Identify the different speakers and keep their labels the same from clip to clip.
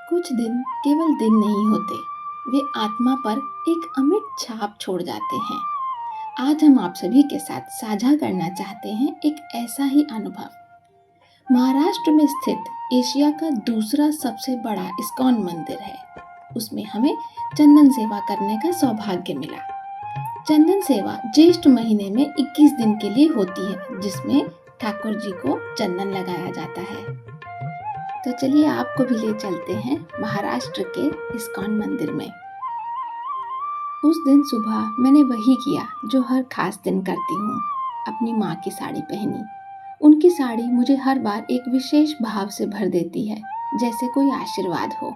Speaker 1: कुछ दिन केवल दिन नहीं होते, वे आत्मा पर एक अमिट छाप छोड़ जाते हैं। आज हम आप सभी के साथ साझा करना चाहते हैं एक ऐसा ही अनुभव। महाराष्ट्र में स्थित एशिया का दूसरा सबसे बड़ा इस्कॉन मंदिर है। उसमें हमें चंदन सेवा करने का सौभाग्य मिला। चंदन सेवा ज्येष्ठ महीने में 21 दिन के लिए होती है, जिसमें ठाकुर जी को चंदन लगाया जाता है। तो चलिए आपको भी ले चलते हैं महाराष्ट्र के इस्कॉन मंदिर में। उस दिन सुबह मैंने वही किया जो हर खास दिन करती हूँ। अपनी माँ की साड़ी पहनी। उनकी साड़ी मुझे हर बार एक विशेष भाव से भर देती है, जैसे कोई आशीर्वाद हो।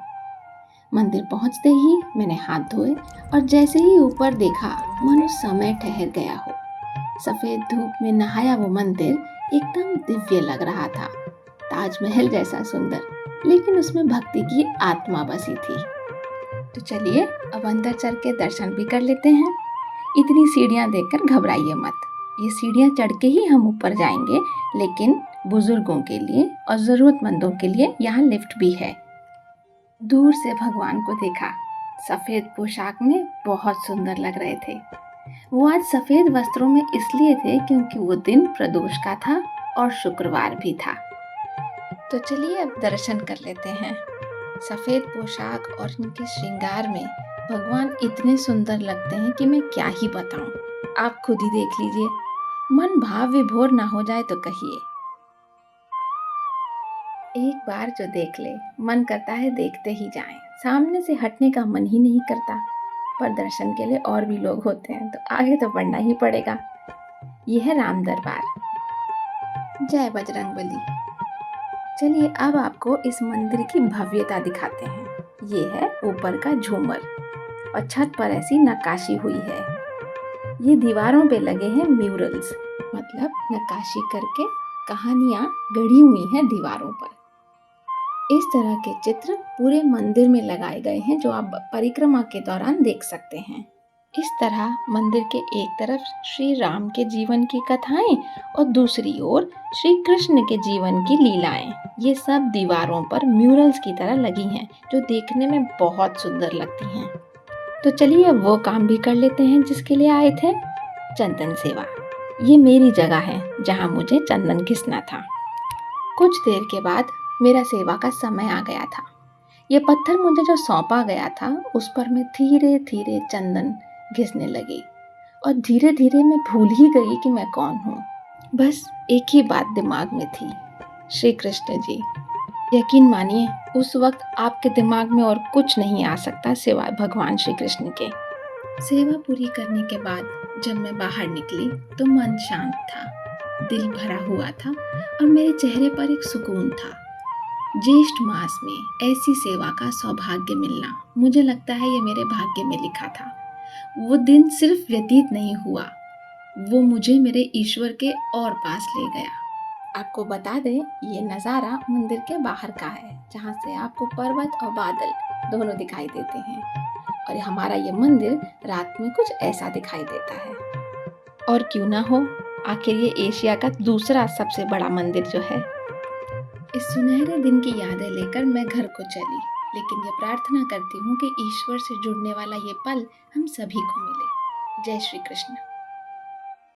Speaker 1: मंदिर पहुँचते ही मैंने हाथ धोए और जैसे ही ऊपर देखा, मानो समय ठहर गया हो। सफेद धूप में नहाया वो मंदिर एकदम दिव्य लग रहा था। ताजमहल जैसा सुंदर, लेकिन उसमें भक्ति की आत्मा बसी थी। तो चलिए अब अंदर चल के दर्शन भी कर लेते हैं। इतनी सीढ़ियां देखकर घबराइए मत। ये सीढ़ियां चढ़ के ही हम ऊपर जाएंगे, लेकिन बुजुर्गों के लिए और जरूरतमंदों के लिए यहाँ लिफ्ट भी है। दूर से भगवान को देखा। सफेद पोशाक में बहुत सुंदर लग रहे थे। वो आज सफेद वस्त्रों में इसलिए थे क्योंकि वो दिन प्रदोष का था और शुक्रवार भी था। तो चलिए अब दर्शन कर लेते हैं। सफेद पोशाक और उनके श्रृंगार में भगवान इतने सुंदर लगते हैं कि मैं क्या ही बताऊं। आप खुद ही देख लीजिए। मन भाव विभोर ना हो जाए तो कहिए। एक बार जो देख ले, मन करता है देखते ही जाएं। सामने से हटने का मन ही नहीं करता। पर दर्शन के लिए और भी लोग होते हैं, तो आगे तो बढ़ना ही पड़ेगा। यह है राम दरबार। जय बजरंगबली। चलिए अब आपको इस मंदिर की भव्यता दिखाते हैं। ये है ऊपर का झूमर और छत पर ऐसी नक्काशी हुई है। ये दीवारों पे लगे हैं म्यूरल्स, मतलब नक्काशी करके कहानियाँ गढ़ी हुई हैं दीवारों पर। इस तरह के चित्र पूरे मंदिर में लगाए गए हैं, जो आप परिक्रमा के दौरान देख सकते हैं। इस तरह मंदिर के एक तरफ श्री राम के जीवन की कथाएं और दूसरी ओर श्री कृष्ण के जीवन की लीलाएं, ये सब दीवारों पर म्यूरल्स की तरह लगी हैं, जो देखने में बहुत सुंदर लगती हैं। तो चलिए अब वो काम भी कर लेते हैं जिसके लिए आए थे, चंदन सेवा। ये मेरी जगह है जहाँ मुझे चंदन घिसना था। कुछ देर के बाद मेरा सेवा का समय आ गया था। ये पत्थर मुझे जो सौंपा गया था, उस पर मैं धीरे धीरे चंदन घिसने लगी और धीरे धीरे मैं भूल ही गई कि मैं कौन हूँ। बस एक ही बात दिमाग में थी, श्री कृष्ण जी। यकीन मानिए उस वक्त आपके दिमाग में और कुछ नहीं आ सकता सिवाय भगवान श्री कृष्ण के। सेवा पूरी करने के बाद जब मैं बाहर निकली तो मन शांत था, दिल भरा हुआ था और मेरे चेहरे पर एक सुकून था। ज्येष्ठ मास में ऐसी सेवा का सौभाग्य मिलना, मुझे लगता है ये मेरे भाग्य में लिखा था। वो दिन सिर्फ व्यतीत नहीं हुआ, वो मुझे मेरे ईश्वर के और पास ले गया। आपको बता दें, ये नज़ारा मंदिर के बाहर का है, जहाँ से आपको पर्वत और बादल दोनों दिखाई देते हैं। और हमारा ये मंदिर रात में कुछ ऐसा दिखाई देता है। और क्यों ना हो, आखिर ये एशिया का दूसरा सबसे बड़ा मंदिर जो है। इस सुनहरे दिन की यादें लेकर मैं घर को चली, लेकिन ये प्रार्थना करती हूँ कि ईश्वर से जुड़ने वाला ये पल हम सभी को मिले। जय श्री कृष्ण।